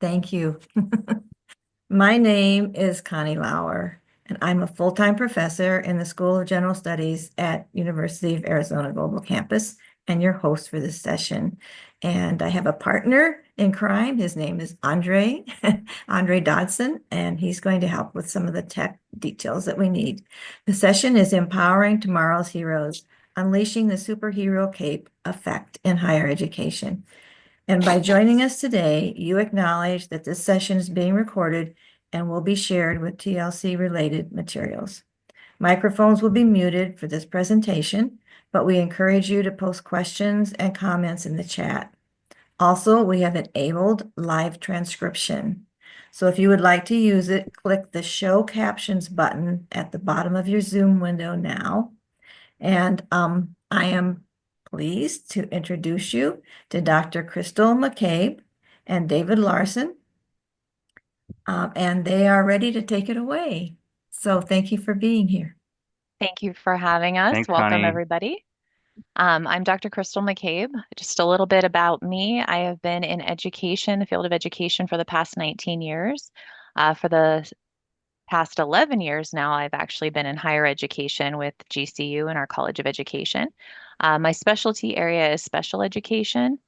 Thank you. My name is Connie Lauer, and I'm a full-time professor in the School of General Studies at University of Arizona Global Campus, and your host for this session. And I have a partner in crime. His name is Andre, Andre Dodson, and he's going to help with some of the tech details that we need. The session is Empowering Tomorrow's Heroes, Unleashing the Superhero Cape Effect in Higher Education. And by joining us today, you acknowledge that this session is being recorded and will be shared with TLC-related materials. Microphones will be muted for this presentation, but we encourage you to post questions and comments in the chat. Also, we have enabled live transcription. So if you would like to use it, click the Show Captions button at the bottom of your Zoom window now. And I am pleased to introduce you to Dr. Crystal McCabe and David Larson. And they are ready to take it away. So thank you for being here. Thank you for having us. Thanks, Welcome, Connie. everybody. I'm Dr. Crystal McCabe. Just a little bit about me. I have been in education, the field of education, for the past 19 years. For the past 11 years now, I've actually been in higher education with GCU and our College of Education. My specialty area is special education.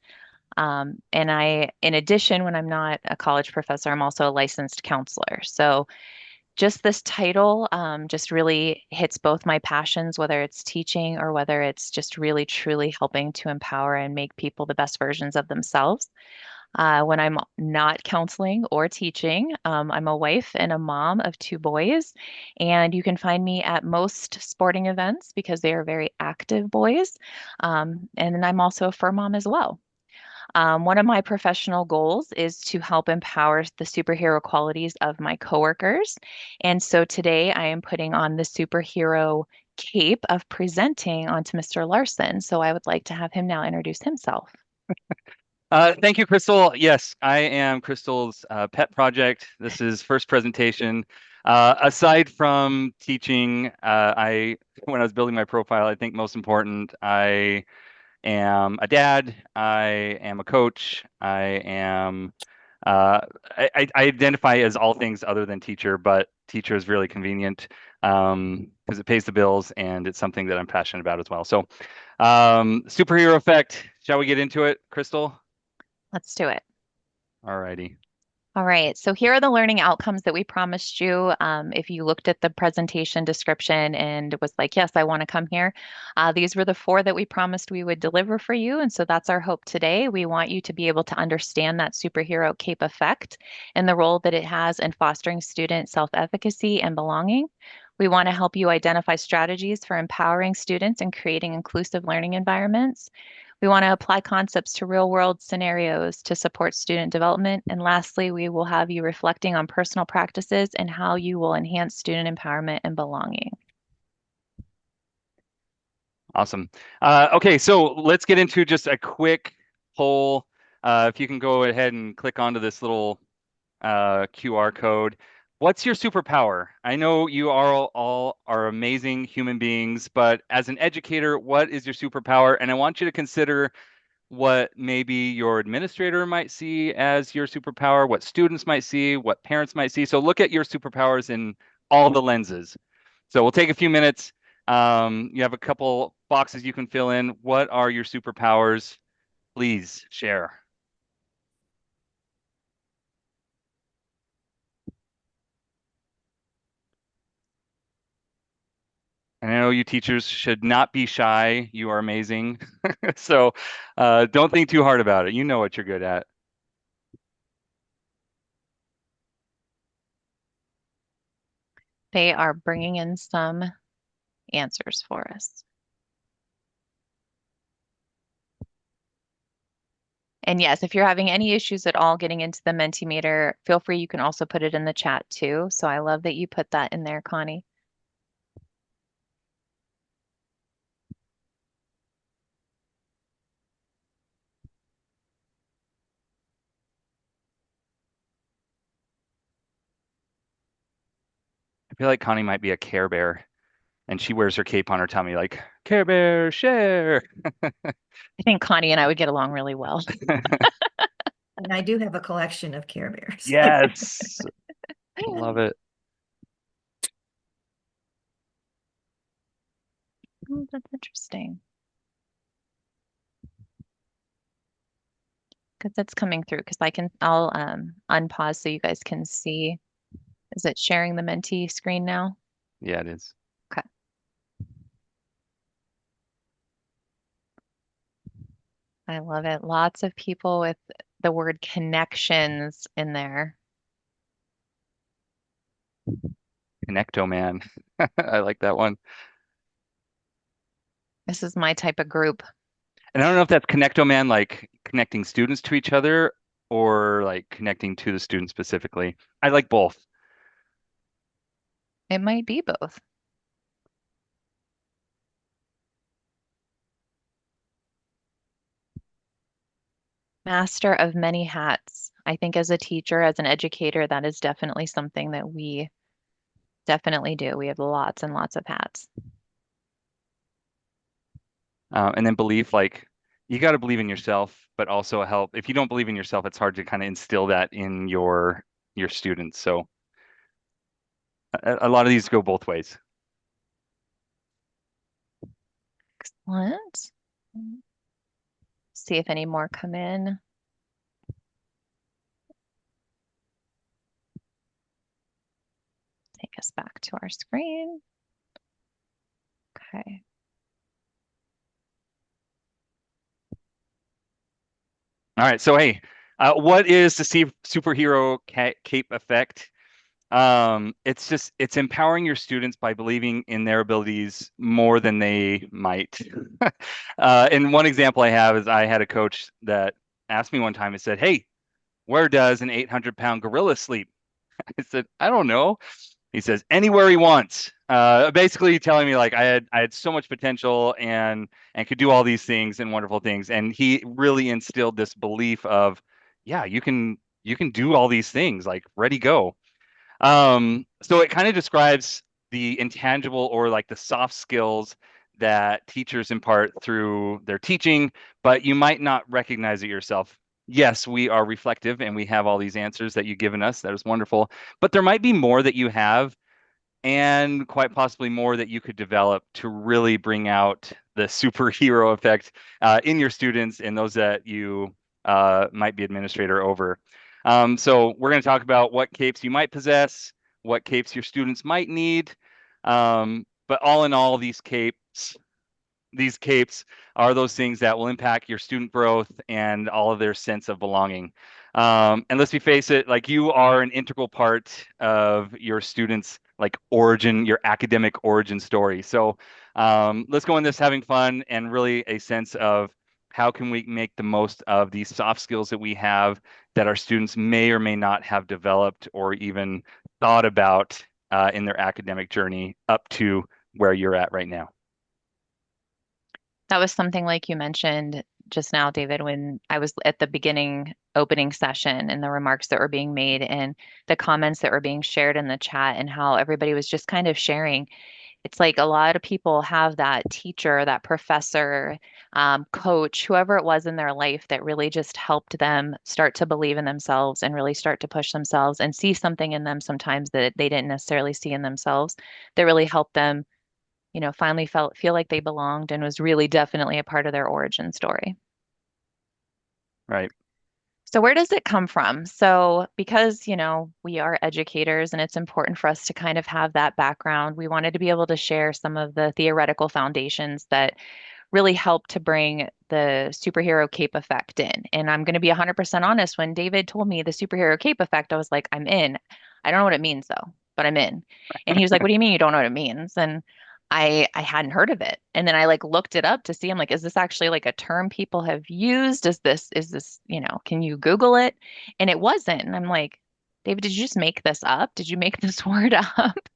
And in addition, when I'm not a college professor, I'm also a licensed counselor. So just this title just really hits both my passions, whether it's teaching or whether it's just really truly helping to empower and make people the best versions of themselves. When I'm not counseling or teaching, I'm a wife and a mom of 2 boys, and you can find me at most sporting events because they are very active boys. And then I'm also a fur mom as well. One of my professional goals is to help empower the superhero qualities of my coworkers. And so today I am putting on the superhero cape of presenting onto Mr. Larson. So I would like to have him now introduce himself. Thank you, Crystal. Yes, I am Crystal's pet project. This is first presentation. Aside from teaching, when I was building my profile, I think most important, I am a dad, I am a coach, I identify as all things other than teacher, but teacher is really convenient because it pays the bills and it's something that I'm passionate about as well. So superhero effect, shall we get into it, Crystal? Let's do it. All righty. All right, so here are the learning outcomes that we promised you. If you looked at the presentation description and was like, yes, I want to come here, these were the 4 that we promised we would deliver for you. And so that's our hope today. We want you to be able to understand that superhero cape effect and the role that it has in fostering student self-efficacy and belonging. We want to help you identify strategies for empowering students and creating inclusive learning environments. We want to apply concepts to real world scenarios to support student development. And lastly, we will have you reflecting on personal practices and how you will enhance student empowerment and belonging. Awesome. Okay, so let's get into just a quick poll. If you can go ahead and click onto this little QR code. What's your superpower? I know you all are amazing human beings, but as an educator, what is your superpower? And I want you to consider what maybe your administrator might see as your superpower, what students might see, what parents might see. So look at your superpowers in all the lenses. So we'll take a few minutes. You have a couple boxes you can fill in. What are your superpowers? Please share. And I know you teachers should not be shy. You are amazing. So don't think too hard about it. You know what you're good at. They are bringing in some answers for us. And yes, if you're having any issues at all getting into the Mentimeter, feel free. You can also put it in the chat too. So I love that you put that in there, Connie. I feel like Connie might be a Care Bear and she wears her cape on her tummy like, Care Bear, share. I think Connie and I would get along really well. And I do have a collection of Care Bears. Yes. Love it. Oh, that's interesting. Because it's coming through. Because I'll unpause so you guys can see. Is it sharing the Menti screen now? Yeah, it is. Okay. I love it. Lots of people with the word connections in there. Connectoman. I like that one. This is my type of group. And I don't know if that's Connectoman, like connecting students to each other or like connecting to the student specifically. I like both. It might be both. Master of many hats. I think as a teacher, as an educator, that is definitely something that we definitely do. We have lots and lots of hats. And then belief, like you got to believe in yourself, but also help. If you don't believe in yourself, it's hard to kind of instill that in your students. So a lot of these go both ways. Excellent. See if any more come in. Take us back to our screen. Okay. All right. So hey, what is the superhero cape effect? It's empowering your students by believing in their abilities more than they might. And one example I have is I had a coach that asked me one time and said, "Hey, where does an 800-pound gorilla sleep?" I said, "I don't know." He says, "Anywhere he wants." Basically telling me like I had so much potential and could do all these things and wonderful things. And he really instilled this belief of, yeah, you can do all these things, like ready, go. So it kind of describes the intangible or like the soft skills that teachers impart through their teaching, but you might not recognize it yourself. Yes, we are reflective and we have all these answers that you've given us. That is wonderful. But there might be more that you have and quite possibly more that you could develop to really bring out the superhero effect in your students and those that you might be administrator over. So we're going to talk about what capes you might possess, what capes your students might need. But all in all, these capes are those things that will impact your student growth and all of their sense of belonging. And let's face it, like you are an integral part of your students' like origin, your academic origin story. So let's go in this having fun and really a sense of how can we make the most of these soft skills that we have that our students may or may not have developed or even thought about in their academic journey up to where you're at right now. That was something like you mentioned just now, David, when I was at the beginning opening session and the remarks that were being made and the comments that were being shared in the chat and how everybody was just kind of sharing. It's like a lot of people have that teacher, that professor, coach, whoever it was in their life that really just helped them start to believe in themselves and really start to push themselves and see something in them sometimes that they didn't necessarily see in themselves that really helped them, finally feel like they belonged and was really definitely a part of their origin story. Right. So where does it come from? So because, we are educators and it's important for us to kind of have that background, we wanted to be able to share some of the theoretical foundations that really help to bring the superhero cape effect in. And I'm going to be 100% honest, when David told me the superhero cape effect, I was like, I'm in. I don't know what it means though, but I'm in. And he was like, what do you mean you don't know what it means? And I hadn't heard of it. And then I like looked it up to see, I'm like, is this actually like a term people have used? Is this, can you Google it? And it wasn't. And I'm like, David, did you just make this up? Did you make this word up?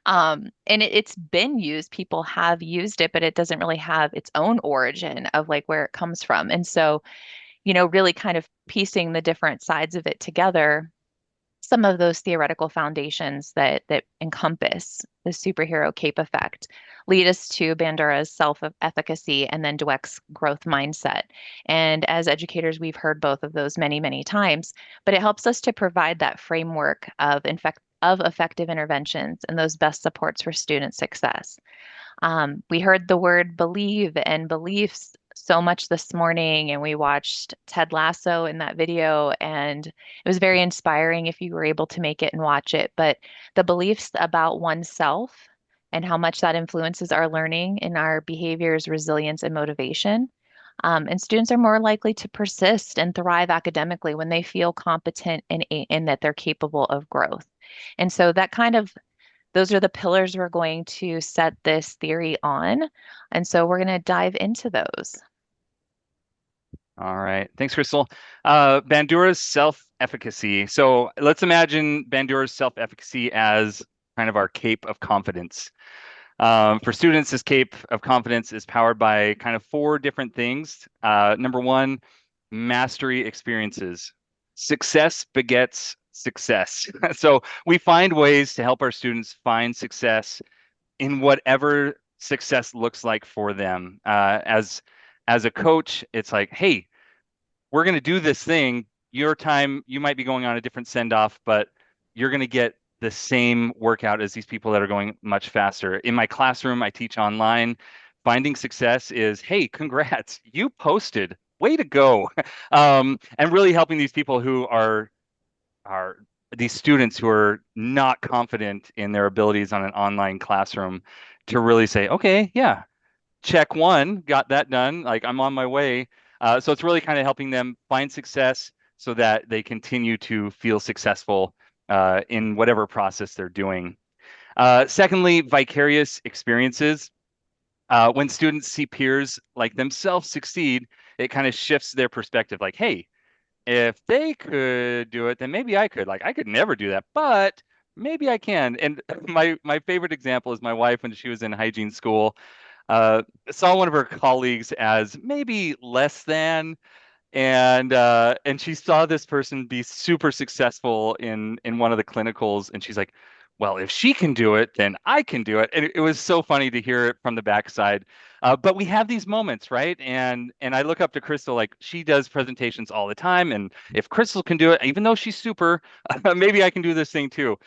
And it's been used. People have used it, but it doesn't really have its own origin of like where it comes from. And so, really kind of piecing the different sides of it together, some of those theoretical foundations that encompass the superhero cape effect lead us to Bandura's self-efficacy and then Dweck's growth mindset. And as educators, we've heard both of those many, many times, but it helps us to provide that framework of effective interventions and those best supports for student success. We heard the word believe and beliefs so much this morning, and we watched Ted Lasso in that video, and it was very inspiring if you were able to make it and watch it. But the beliefs about oneself and how much that influences our learning and our behaviors, resilience, and motivation. And students are more likely to persist and thrive academically when they feel competent and that they're capable of growth. And so those are the pillars we're going to set this theory on. And so we're going to dive into those. All right. Thanks, Crystal. Bandura's self-efficacy. So let's imagine Bandura's self-efficacy as kind of our cape of confidence. For students, this cape of confidence is powered by kind of 4 different things. Number 1, mastery experiences. Success begets success. So we find ways to help our students find success in whatever success looks like for them. As a coach, it's like, hey, we're going to do this thing. Your time, you might be going on a different send-off, but you're going to get the same workout as these people that are going much faster. In my classroom, I teach online. Finding success is, hey, congrats, you posted. Way to go. And really helping these people who are these students who are not confident in their abilities on an online classroom to really say, okay, yeah, check 1, got that done. Like I'm on my way. So it's really kind of helping them find success so that they continue to feel successful in whatever process they're doing. Secondly, vicarious experiences. When students see peers like themselves succeed, it kind of shifts their perspective. Like, hey, if they could do it, then maybe I could. Like, I could never do that, but maybe I can. And my favorite example is my wife when she was in hygiene school. Saw one of her colleagues as maybe less than, and she saw this person be super successful in one of the clinicals, and she's like, well, if she can do it, then I can do it. And it was so funny to hear it from the backside. But we have these moments, right? And I look up to Crystal, like she does presentations all the time. And if Crystal can do it, even though she's super, maybe I can do this thing too.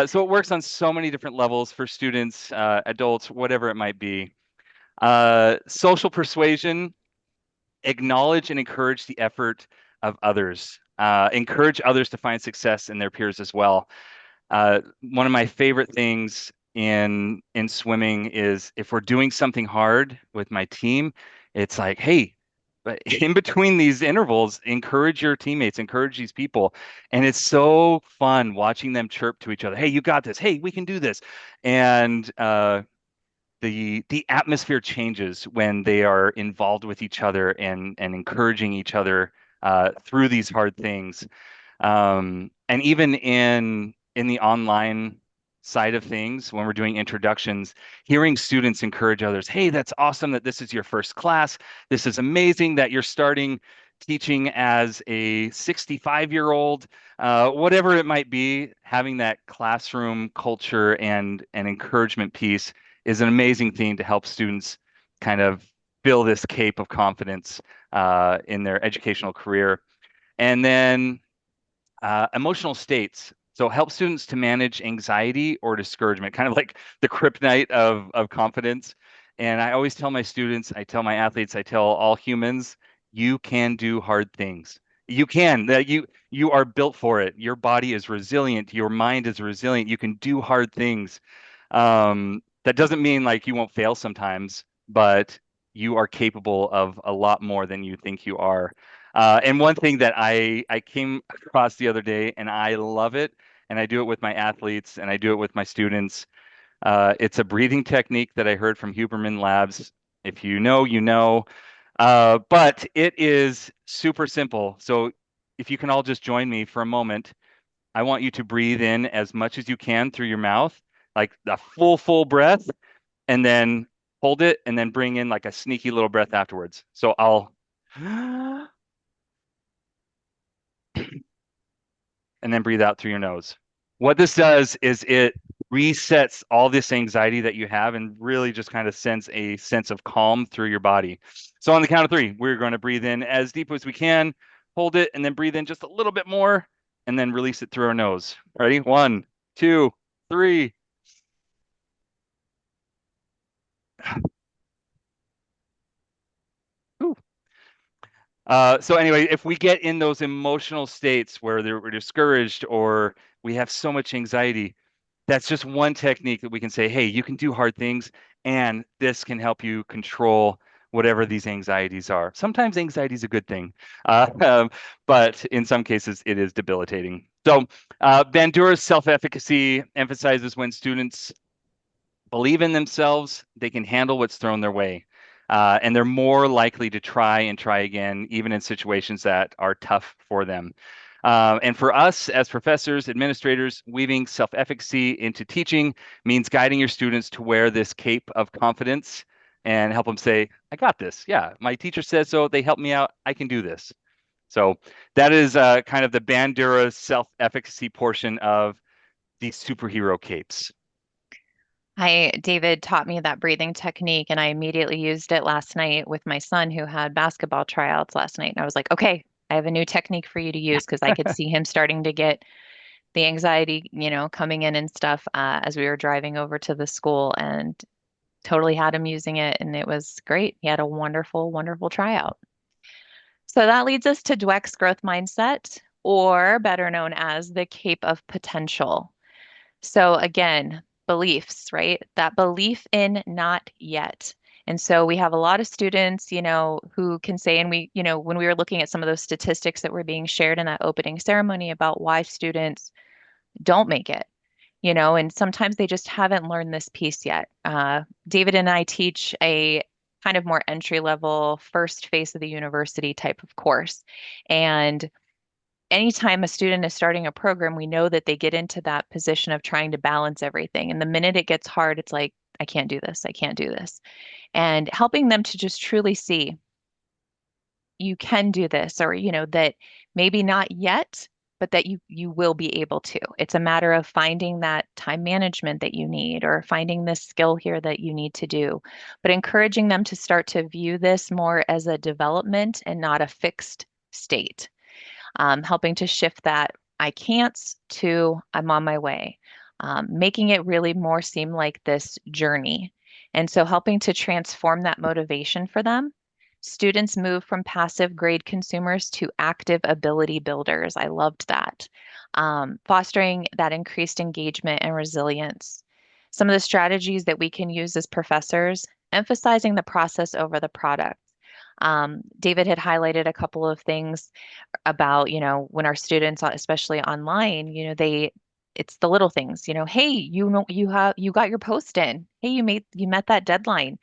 So it works on so many different levels for students, adults, whatever it might be. Social persuasion, acknowledge and encourage the effort of others. Encourage others to find success in their peers as well. One of my favorite things in swimming is if we're doing something hard with my team, it's like, hey, but in between these intervals, encourage your teammates, encourage these people. And it's so fun watching them chirp to each other. Hey, you got this. Hey, we can do this. And the atmosphere changes when they are involved with each other and encouraging each other through these hard things. And even in the online side of things, when we're doing introductions, hearing students encourage others, hey, that's awesome that this is your first class. This is amazing that you're starting teaching as a 65-year-old, whatever it might be, having that classroom culture and encouragement piece is an amazing thing to help students kind of fill this cape of confidence in their educational career. And then emotional states. So help students to manage anxiety or discouragement, kind of like the kryptonite of confidence. And I always tell my students, I tell my athletes, I tell all humans, you can do hard things. You can, that you are built for it. Your body is resilient. Your mind is resilient. You can do hard things. That doesn't mean like you won't fail sometimes, but you are capable of a lot more than you think you are. And one thing that I came across the other day, and I love it, and I do it with my athletes, and I do it with my students. It's a breathing technique that I heard from Huberman Labs. If you know, you know. But it is super simple. So if you can all just join me for a moment, I want you to breathe in as much as you can through your mouth, like a full breath, and then hold it, and then bring in like a sneaky little breath afterwards. So I'll and then breathe out through your nose. What this does is it resets all this anxiety that you have and really just kind of sends a sense of calm through your body. So on the count of 3, we're going to breathe in as deep as we can, hold it, and then breathe in just a little bit more, and then release it through our nose. Ready? 1, 2, 3. Ooh. So anyway, if we get in those emotional states where we're discouraged or we have so much anxiety, that's just one technique that we can say, hey, you can do hard things, and this can help you control whatever these anxieties are. Sometimes anxiety is a good thing, but in some cases it is debilitating. So Bandura's self-efficacy emphasizes when students believe in themselves, they can handle what's thrown their way. And they're more likely to try and try again, even in situations that are tough for them. And for us as professors, administrators, weaving self-efficacy into teaching means guiding your students to wear this cape of confidence and help them say, I got this. Yeah, my teacher says so. They helped me out. I can do this. So that is kind of the Bandura self-efficacy portion of these superhero capes. David taught me that breathing technique, and I immediately used it last night with my son who had basketball tryouts last night. And I was like, okay, I have a new technique for you to use because I could see him starting to get the anxiety, coming in and stuff as we were driving over to the school, and totally had him using it. And it was great. He had a wonderful, wonderful tryout. So that leads us to Dweck's growth mindset, or better known as the Cape of Potential. So again, beliefs, right? That belief in not yet. And so we have a lot of students, who can say, and when we were looking at some of those statistics that were being shared in that opening ceremony about why students don't make it, and sometimes they just haven't learned this piece yet. David and I teach a kind of more entry level, first phase of the university type of course. And anytime a student is starting a program, we know that they get into that position of trying to balance everything. And the minute it gets hard, it's like, I can't do this. I can't do this. And helping them to just truly see you can do this, or, that maybe not yet, but that you will be able to. It's a matter of finding that time management that you need, or finding this skill here that you need to do, but encouraging them to start to view this more as a development and not a fixed state. Helping to shift that I can't to I'm on my way, making it really more seem like this journey. And so helping to transform that motivation for them. Students move from passive grade consumers to active ability builders. I loved that. Fostering that increased engagement and resilience. Some of the strategies that we can use as professors, emphasizing the process over the product. David had highlighted a couple of things about, when our students, especially online, it's the little things, hey, you got your post in. Hey, you met that deadline,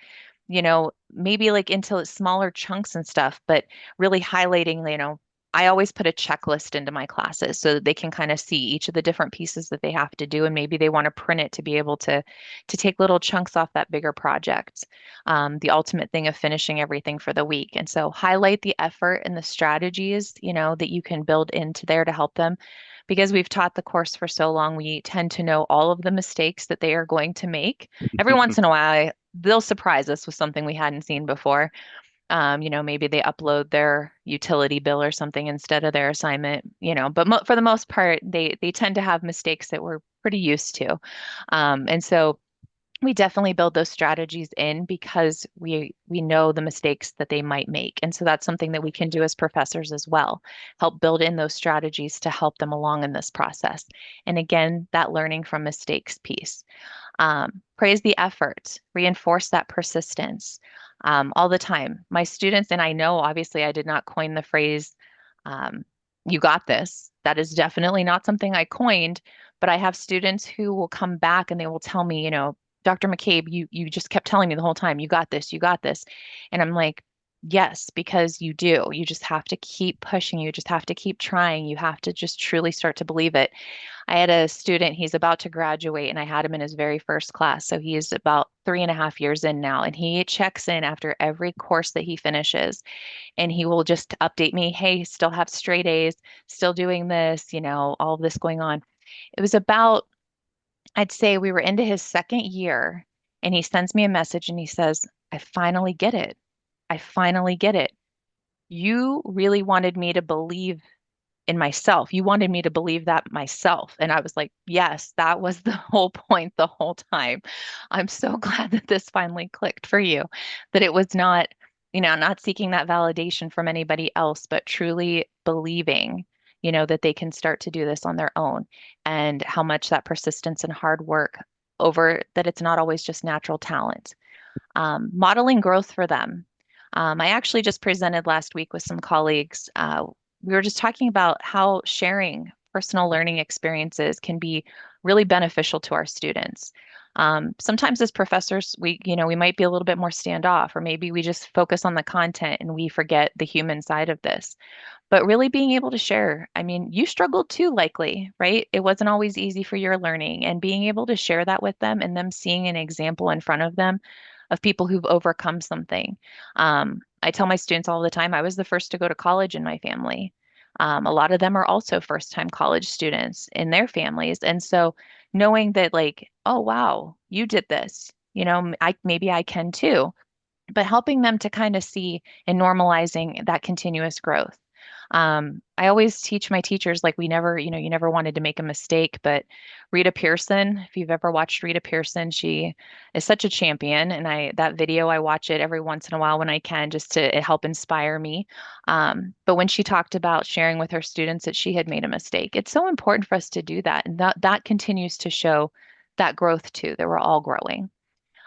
maybe like into smaller chunks and stuff, but really highlighting, I always put a checklist into my classes so that they can kind of see each of the different pieces that they have to do. And maybe they want to print it to be able to take little chunks off that bigger project. The ultimate thing of finishing everything for the week. And so highlight the effort and the strategies, that you can build into there to help them. Because we've taught the course for so long, we tend to know all of the mistakes that they are going to make. Every once in a while, they'll surprise us with something we hadn't seen before. Maybe they upload their utility bill or something instead of their assignment, but for the most part, they tend to have mistakes that we're pretty used to. And so we definitely build those strategies in because we know the mistakes that they might make. And so that's something that we can do as professors as well, help build in those strategies to help them along in this process. And again, that learning from mistakes piece. Praise the effort, reinforce that persistence all the time. My students, and I know obviously I did not coin the phrase, you got this. That is definitely not something I coined, but I have students who will come back and they will tell me, Dr. McCabe, you just kept telling me the whole time, you got this, you got this. And I'm like, Yes, because you do. You just have to keep pushing. You just have to keep trying. You have to just truly start to believe it. I had a student, he's about to graduate, and I had him in his very first class. So he's about 3.5 years in now, and he checks in after every course that he finishes, and he will just update me, hey, still have straight A's, still doing this, all of this going on. It was about, I'd say we were into his second year, and he sends me a message and he says, I finally get it. I finally get it. You really wanted me to believe in myself. You wanted me to believe that myself. And I was like, yes, that was the whole point the whole time. I'm so glad that this finally clicked for you, that it was not, not seeking that validation from anybody else, but truly believing, that they can start to do this on their own, and how much that persistence and hard work over that it's not always just natural talent. Modeling growth for them. I actually just presented last week with some colleagues. We were just talking about how sharing personal learning experiences can be really beneficial to our students. Sometimes as professors, we might be a little bit more standoff, or maybe we just focus on the content and we forget the human side of this. But really being able to share, I mean, you struggled too, likely, right? It wasn't always easy for your learning, and being able to share that with them and them seeing an example in front of them of people who've overcome something. I tell my students all the time, I was the first to go to college in my family. A lot of them are also first-time college students in their families. And so knowing that, like, oh, wow, you did this, maybe I can too, but helping them to kind of see and normalizing that continuous growth. I always teach my teachers, like, we never, you never wanted to make a mistake, but Rita Pearson, if you've ever watched Rita Pearson, she is such a champion. And that video, I watch it every once in a while when I can, just to help inspire me. But when she talked about sharing with her students that she had made a mistake, it's so important for us to do that. And that continues to show that growth too, that we're all growing.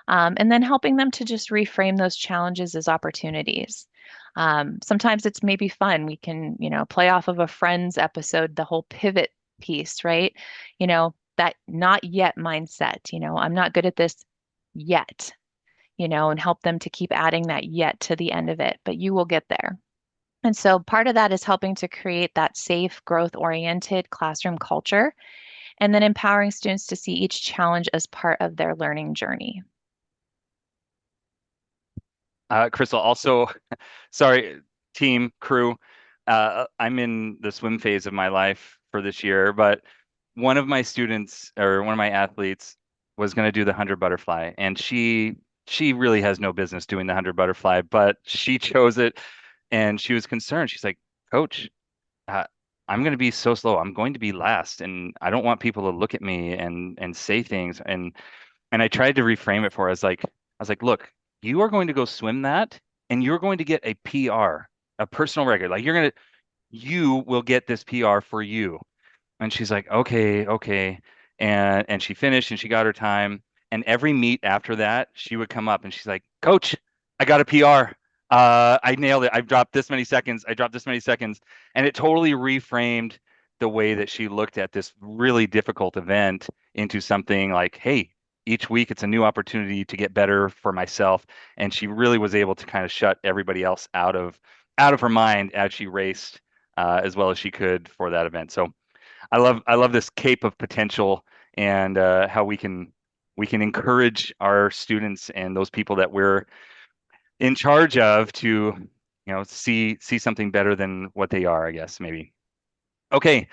And then helping them to just reframe those challenges as opportunities. Sometimes it's maybe fun. We can, play off of a Friends episode, the whole pivot piece, right? That not yet mindset, I'm not good at this yet, and help them to keep adding that yet to the end of it, but you will get there. And so part of that is helping to create that safe, growth-oriented classroom culture, and then empowering students to see each challenge as part of their learning journey. Crystal, also, sorry, team, crew. I'm in the swim phase of my life for this year, but one of my students, or one of my athletes, was going to do the 100 butterfly, and she really has no business doing the 100 butterfly, but she chose it, and she was concerned. She's like, Coach, uh, I'm going to be so slow. I'm going to be last, and I don't want people to look at me and say things. And I tried to reframe it for her. I was like, look, you are going to go swim that, and you're going to get a PR, a personal record. Like, you will get this PR for you. And she's like, okay, okay. And she finished and she got her time. And every meet after that, she would come up and she's like, Coach, I got a PR. I nailed it. I've dropped this many seconds. I dropped this many seconds. And it totally reframed the way that she looked at this really difficult event into something like, hey, each week it's a new opportunity to get better for myself. And she really was able to kind of shut everybody else out of her mind as she raced as well as she could for that event. So I love this cape of potential, and how we can encourage our students and those people that we're in charge of to, see something better than what they are, I guess, maybe. Okay,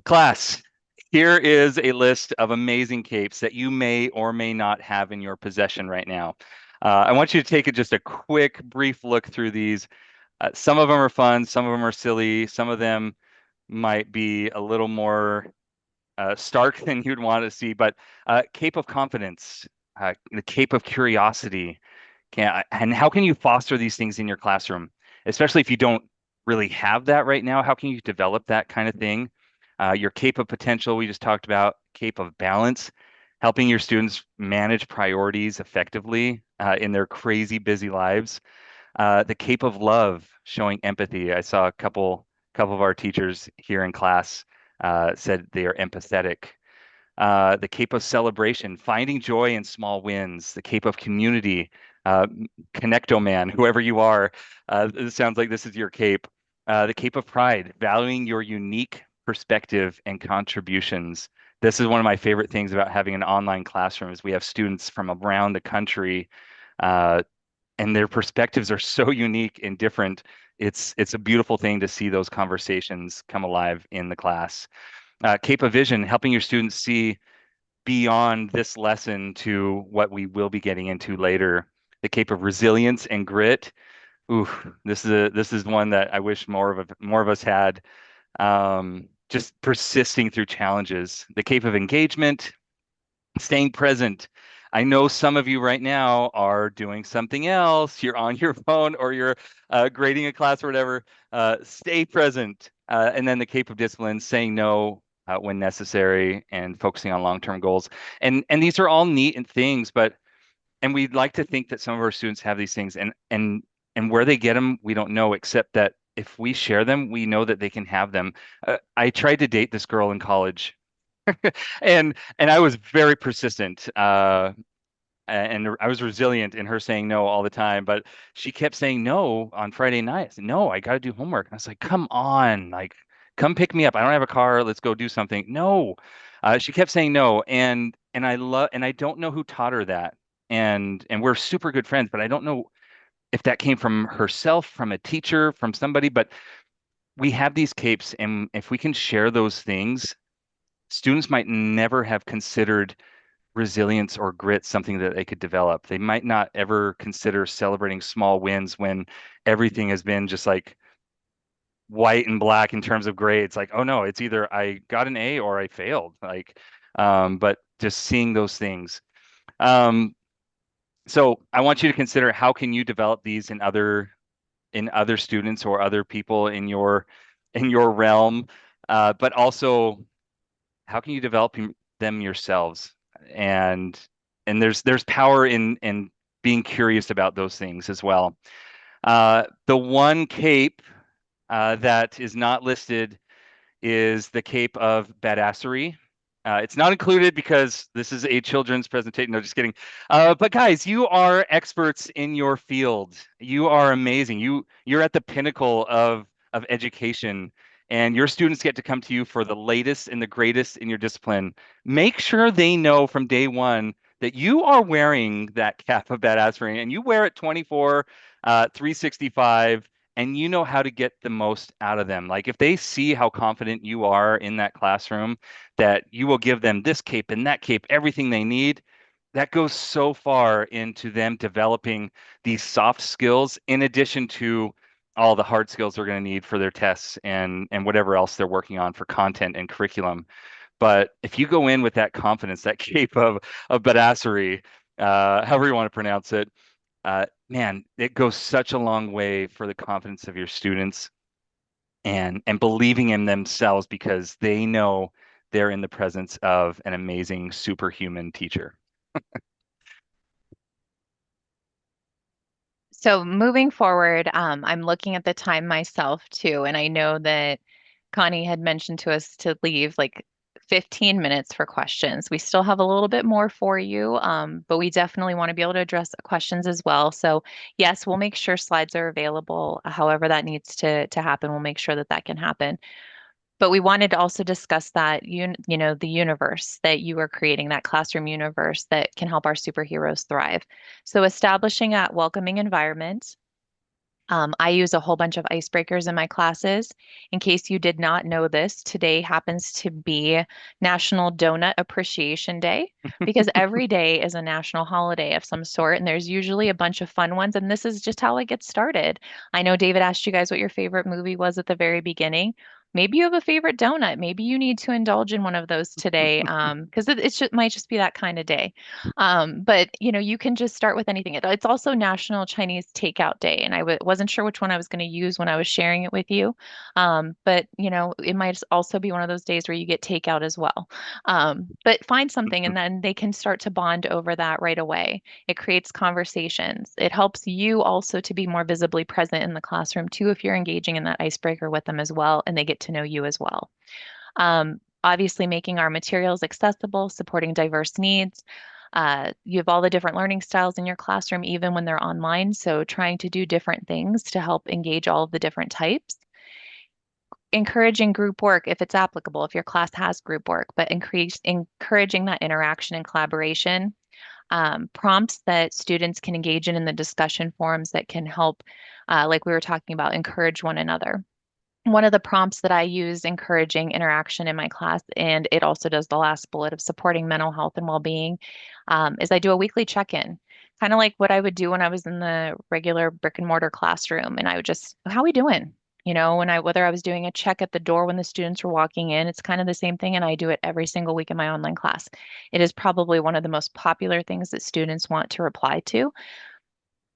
class. Here is a list of amazing capes that you may or may not have in your possession right now. I want you to take just a quick, brief look through these. Some of them are fun, some of them are silly, some of them might be a little more stark than you'd want to see, but cape of confidence, the cape of curiosity. And how can you foster these things in your classroom, especially if you don't really have that right now? How can you develop that kind of thing? Your cape of potential, we just talked about. Cape of balance, helping your students manage priorities effectively in their crazy busy lives. The cape of love, showing empathy. I saw a couple of our teachers here in class said they are empathetic. The cape of celebration, finding joy in small wins. The cape of community, Connecto Man, whoever you are, it sounds like this is your cape. The Cape of Pride, valuing your unique perspective and contributions. This is one of my favorite things about having an online classroom is we have students from around the country, and their perspectives are so unique and different. It's a beautiful thing to see those conversations come alive in the class. Cape of Vision, helping your students see beyond this lesson to what we will be getting into later. The Cape of Resilience and Grit. Ooh, this is one that I wish more of us had. Just persisting through challenges. The Cape of Engagement, staying present. I know some of you right now are doing something else. You're on your phone or you're grading a class or whatever. Stay present. And then the Cape of Discipline, saying no when necessary and focusing on long-term goals. And these are all neat and things, and we'd like to think that some of our students have these things, and where they get them, we don't know, except that if we share them, we know that they can have them. I tried to date this girl in college, and I was very persistent, and I was resilient in her saying no all the time. But she kept saying no on Friday night. I said, no, I got to do homework. And I was like, come on, like, come pick me up. I don't have a car. Let's go do something. No, she kept saying no, and I don't know who taught her that. And we're super good friends, but I don't know if that came from herself, from a teacher, from somebody. But we have these capes, and if we can share those things, students might never have considered resilience or grit something that they could develop. They might not ever consider celebrating small wins when everything has been just like white and black in terms of grades. Like, oh no, it's either I got an A or I failed. Like, but just seeing those things. So I want you to consider, how can you develop these in other students or other people in your realm, but also how can you develop them yourselves? And there's power in being curious about those things as well. The one cape that is not listed is the Cape of Badassery. It's not included because this is a children's presentation. No, just kidding. But guys, you are experts in your field. You are amazing. You're at the pinnacle of education, and your students get to come to you for the latest and the greatest in your discipline. Make sure they know from day one that you are wearing that cap of badassery, and you wear it 24, 365, and you know how to get the most out of them. Like if they see how confident you are in that classroom, that you will give them this cape and that cape, everything they need, that goes so far into them developing these soft skills in addition to all the hard skills they're going to need for their tests and whatever else they're working on for content and curriculum. But if you go in with that confidence, that cape of badassery, however you want to pronounce it, man, it goes such a long way for the confidence of your students and believing in themselves because they know they're in the presence of an amazing superhuman teacher. So moving forward, I'm looking at the time myself too, and I know that Connie had mentioned to us to leave like 15 minutes for questions. We still have a little bit more for you, but we definitely want to be able to address questions as well. So yes, we'll make sure slides are available. However that needs to happen, we'll make sure that that can happen. But we wanted to also discuss that, the universe that you are creating, that classroom universe that can help our superheroes thrive. So establishing a welcoming environment. I use a whole bunch of icebreakers in my classes. In case you did not know this, today happens to be National Donut Appreciation Day because every day is a national holiday of some sort, and there's usually a bunch of fun ones. And this is just how it gets started. I know David asked you guys what your favorite movie was at the very beginning. Maybe you have a favorite donut. Maybe you need to indulge in one of those today, because it might just be that kind of day. But you can just start with anything. It's also National Chinese Takeout Day, and I wasn't sure which one I was going to use when I was sharing it with you. But it might also be one of those days where you get takeout as well. But find something, and then they can start to bond over that right away. It creates conversations. It helps you also to be more visibly present in the classroom too, if you're engaging in that icebreaker with them as well, and they get to know you as well. Obviously, making our materials accessible, supporting diverse needs. You have all the different learning styles in your classroom, even when they're online. So trying to do different things to help engage all of the different types. Encouraging group work if it's applicable, if your class has group work, but encouraging that interaction and collaboration. Prompts that students can engage in the discussion forums that can help, like we were talking about, encourage one another. One of the prompts that I use encouraging interaction in my class, and it also does the last bullet of supporting mental health and well-being, is I do a weekly check-in, kind of like what I would do when I was in the regular brick and mortar classroom. And I would just, how are we doing? You know, whether I was doing a check at the door when the students were walking in, it's kind of the same thing. And I do it every single week in my online class. It is probably one of the most popular things that students want to reply to,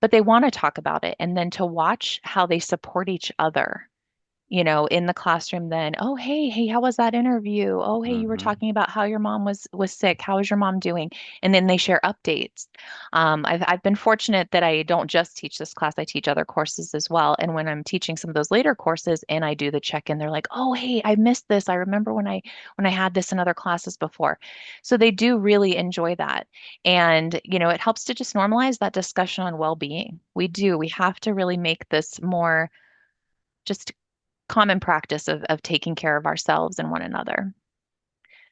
but they want to talk about it. And then to watch how they support each other, you know, in the classroom. Then, oh, hey, how was that interview? Oh, hey, you were Mm-hmm. talking about how your mom was sick. How is your mom doing? And then they share updates. I've been fortunate that I don't just teach this class, I teach other courses as well. And when I'm teaching some of those later courses and I do the check-in, they're like, oh, hey, I missed this. I remember when I had this in other classes before. So they do really enjoy that. And, you know, it helps to just normalize that discussion on well-being. We have to really make this more just common practice of taking care of ourselves and one another.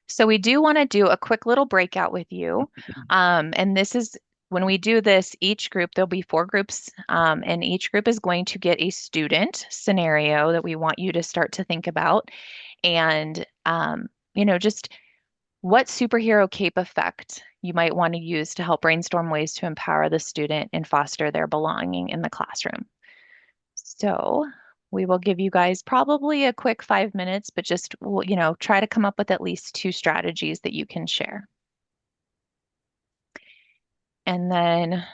So we do want to do a quick little breakout with you. And this is when we do this, each group, there'll be 4 groups, and each group is going to get a student scenario that we want you to start to think about. And, you know, just what superhero cape effect you might want to use to help brainstorm ways to empower the student and foster their belonging in the classroom. So we will give you guys probably a quick 5 minutes, but just, you know, try to come up with at least 2 strategies that you can share. And then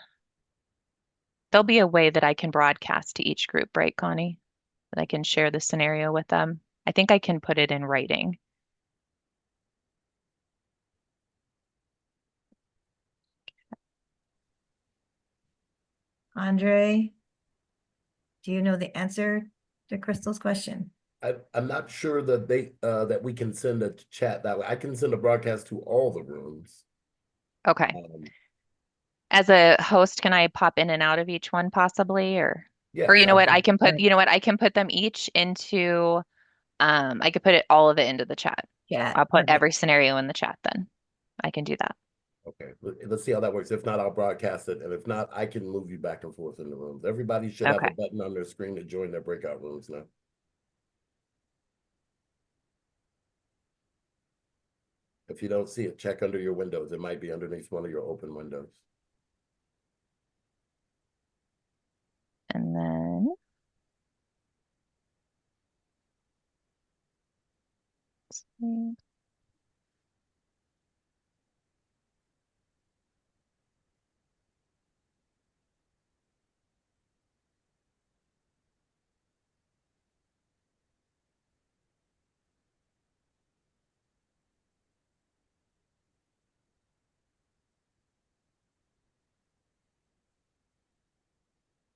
there'll be a way that I can broadcast to each group, right, Connie? That I can share the scenario with them. I think I can put it in writing. Andre, do you know the answer to Crystal's question? I'm not sure that that we can send a chat that way. I can send a broadcast to all the rooms. Okay. Um, As a host, can I pop in and out of each one possibly, or yeah, you know what, I absolutely. can put, Right. you know what, I can put them each into, I could put all of it into the chat. Yeah. I'll put perfect. every scenario in the chat then. I can do that. Okay, let's see how that works. If not, I'll broadcast it, and if not, I can move you back and forth in the rooms. Everybody should have Okay. a button on their screen to join their breakout rooms now. If you don't see it, check under your windows. It might be underneath one of your open windows. And then let's see.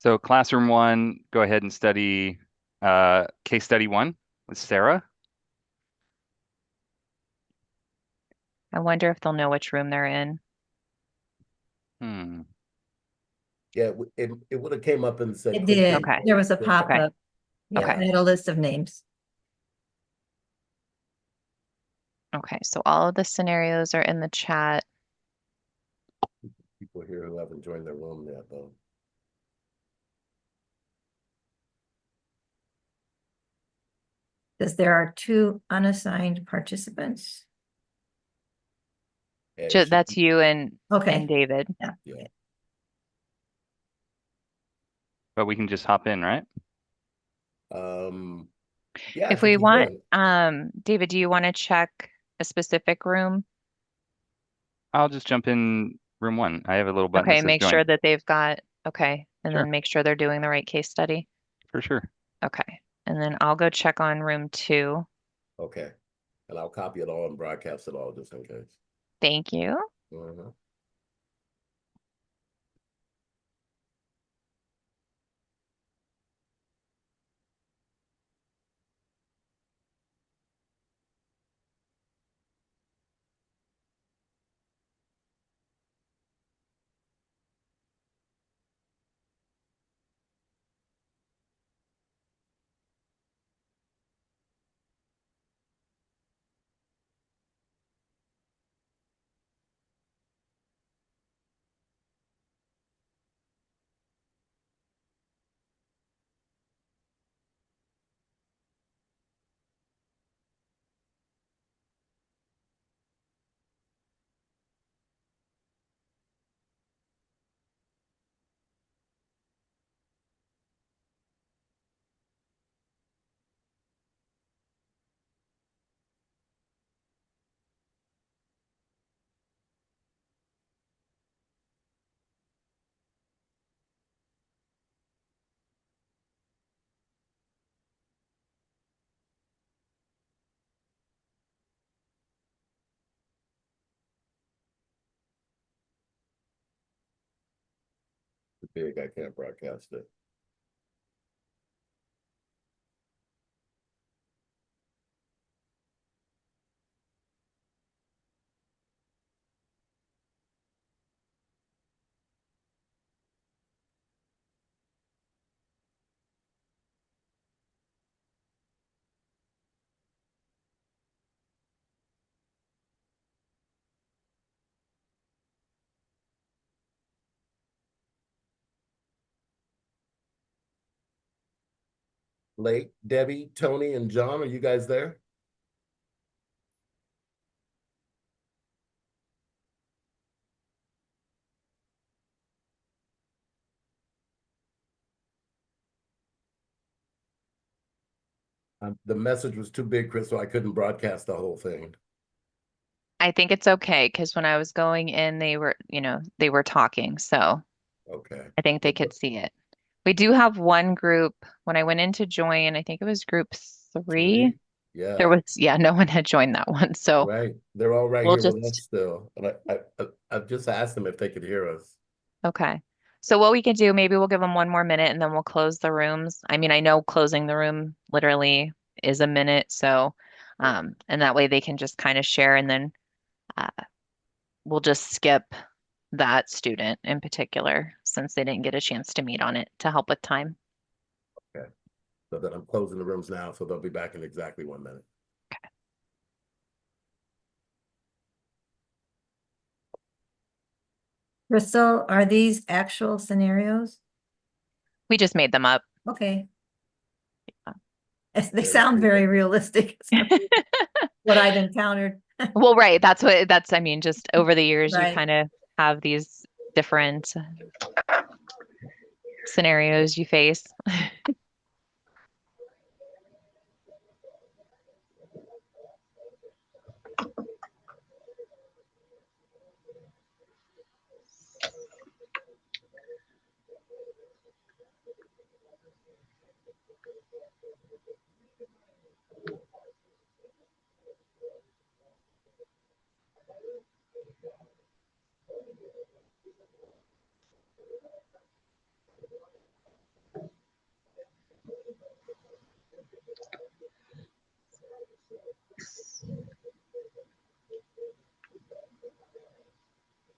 So classroom 1, go ahead and study case study 1 with Sarah. I wonder if they'll know which room they're in. Yeah, it would have came up and said. It click did. here. Okay. There was a Yeah. pop-up. Yeah, Okay. I had a list of names. Okay, so all of the scenarios are in the chat. People here who haven't joined their room yet, though. Because there are 2 unassigned participants. Yeah, it should That's be- you and Okay. David. Yeah. But we can just hop in, right? Yeah, I If we think you want, can. David, do you want to check a specific room? I'll just jump in room 1. I have a little button that Okay, says make sure join. that they've got, okay, and Sure. then make sure they're doing the right case study. For sure. Okay, and then I'll go check on room 2. Okay, and I'll copy it all and broadcast it all just in case. Thank you. Mhm. big, I can't broadcast it. Lake, Debbie, Tony, and John, are you guys there? The message was too big, Chris, so I couldn't broadcast the whole thing. I think it's okay because when I was going in, they were talking, so Okay. I think they could see it. We do have one group. When I went in to join, I think it was group 3. Yeah, No one had joined that one. So right. They're all right we'll here with us just, still. And I've just asked them if they could hear us. okay. So what we can do, maybe we'll give them one more minute and then we'll close the rooms. I mean, I know closing the room literally is a minute. So, and that way they can just kind of share and then uh, we'll just skip that student in particular since they didn't get a chance to meet on it to help with time. Okay. So that I'm closing the rooms now, so they'll be back in exactly 1 minute. Crystal, are these actual scenarios? We just made them up. Okay. They Very sound cool. very realistic. What I've encountered. Well, right. I mean, just over the years, you Right. kind of have these different scenarios you face.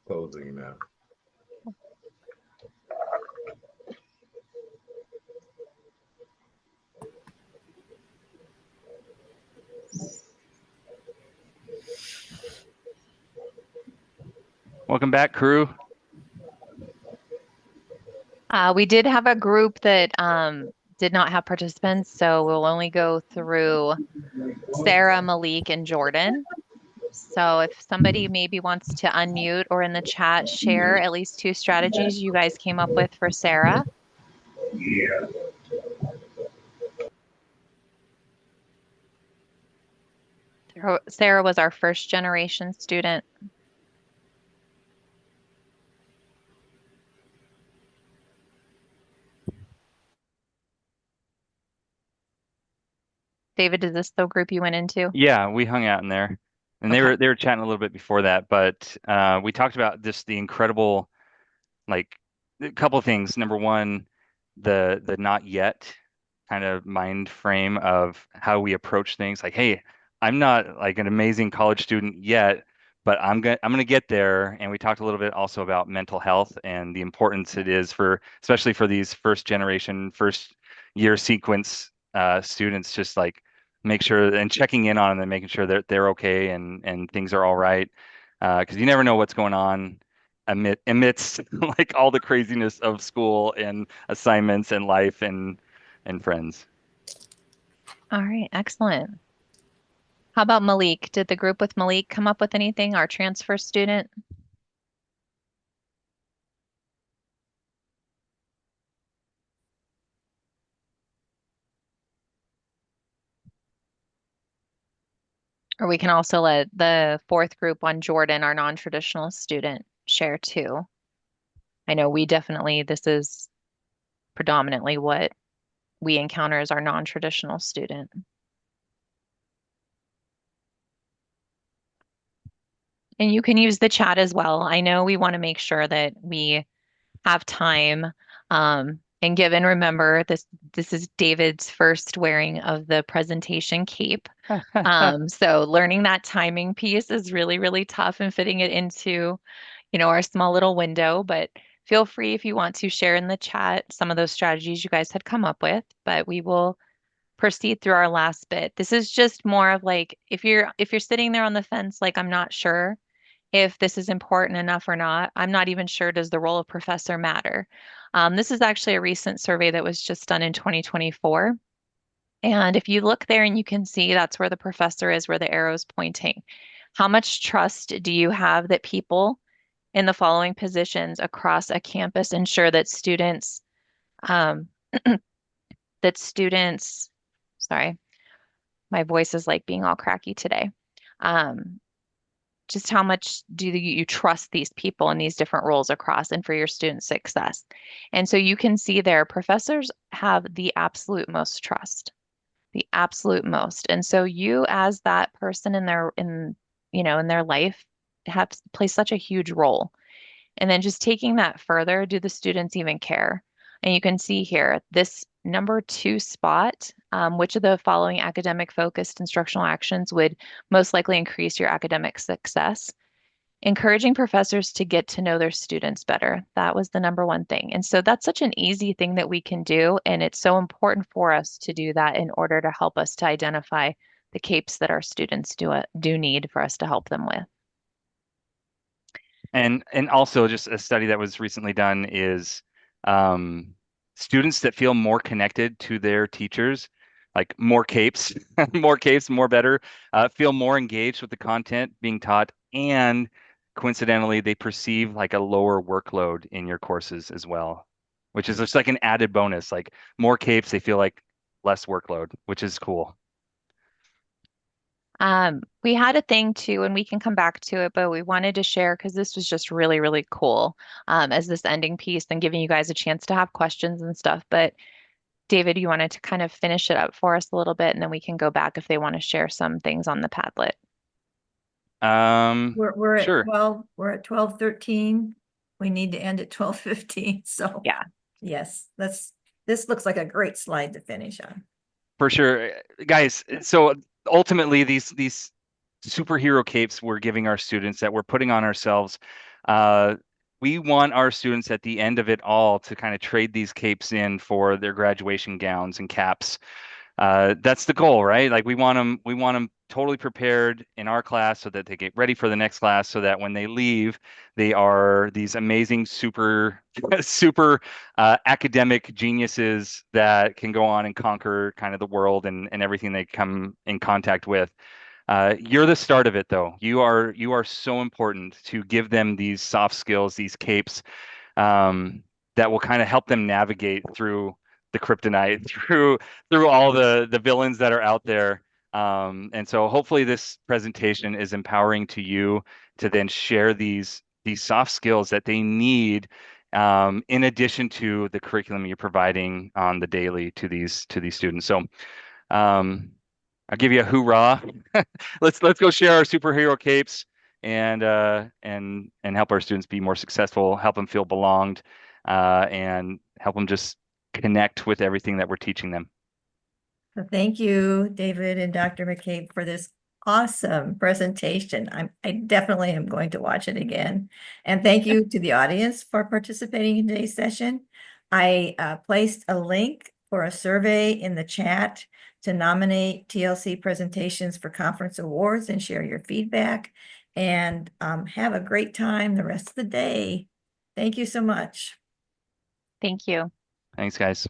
Closing now. Welcome back, crew. We did have a group that did not have participants, so we'll only go through Sarah, Malik, and Jordan. So if somebody maybe wants to unmute or in the chat share at least 2 strategies you guys came up with for Sarah. Sarah was our first generation student. David, is this the group you went into? Yeah, we hung out in there, and Okay. they were chatting a little bit before that, but we talked about just the incredible, like, a couple of things. Number one, the not yet kind of mind frame of how we approach things. Like, hey, I'm not like an amazing college student yet, but I'm gonna get there. And we talked a little bit also about mental health and the importance it is for, especially for these first generation, first year sequence students, just like make sure and checking in on them and making sure that they're okay and things are all right. Because you never know what's going on amidst like all the craziness of school and assignments and life and friends. All right, excellent. How about Malik? Did the group with Malik come up with anything, our transfer student? Or we can also let the 4th group on Jordan, our non-traditional student, share too. I know this is predominantly what we encounter as our non-traditional student. And you can use the chat as well. I know we want to make sure that we have time. And given, remember, this is David's first wearing of the presentation cape. So learning that timing piece is really, really tough and fitting it into, our small little window. But feel free if you want to share in the chat some of those strategies you guys had come up with, but we will proceed through our last bit. This is just more of like if you're sitting there on the fence, like I'm not sure if this is important enough or not. I'm not even sure, does the role of professor matter? This is actually a recent survey that was just done in 2024. And if you look there and you can see that's where the professor is, where the arrow is pointing. How much trust do you have that people in the following positions across a campus ensure that um, students, sorry, my voice is like being all cracky today. Just how much do you trust these people in these different roles across and for your student success? And so you can see there, professors have the absolute most trust, the absolute most. And so you as that person in their life have play such a huge role. And then just taking that further, do the students even care? And you can see here, this number 2 spot, which of the following academic focused instructional actions would most likely increase your academic success? Encouraging professors to get to know their students better. That was the number 1 thing. And so that's such an easy thing that we can do. And it's so important for us to do that in order to help us to identify the capes that our students do need for us to help them with. And also just a study that was recently done is students that feel more connected to their teachers, like more capes, more capes, more better, feel more engaged with the content being taught, and coincidentally, they perceive like a lower workload in your courses as well, which is just like an added bonus. Like more capes, they feel like less workload, which is cool. We had a thing too, and we can come back to it, but we wanted to share because this was just really, really cool as this ending piece and giving you guys a chance to have questions and stuff. But David, you wanted to kind of finish it up for us a little bit, and then we can go back if they want to share some things on the Padlet. We're at Sure. 12, we're at 12:13. We need to end at 12:15. So Yeah. yes, this looks like a great slide to finish on. For sure, guys. So ultimately, these superhero capes we're giving our students, that we're putting on ourselves, we want our students at the end of it all to kind of trade these capes in for their graduation gowns and caps. That's the goal, right? Like we want them totally prepared in our class so that they get ready for the next class, so that when they leave, they are these amazing super academic geniuses that can go on and conquer kind of the world and everything they come in contact with. You're the start of it, though. You are so important to give them these soft skills, these capes, that will kind of help them navigate through the kryptonite, through all the villains that are out there. And so hopefully this presentation is empowering to you to then share these soft skills that they need, in addition to the curriculum you're providing on the daily to these students. So I'll give you a hoorah. Let's go share our superhero capes and help our students be more successful, help them feel belonged, and help them just connect with everything that we're teaching them. So thank you, David and Dr. McCabe, for this awesome presentation. I definitely am going to watch it again. And thank you to the audience for participating in today's session. I placed a link for a survey in the chat to nominate TLC presentations for conference awards and share your feedback. And have a great time the rest of the day. Thank you so much. Thank you. Thanks, guys.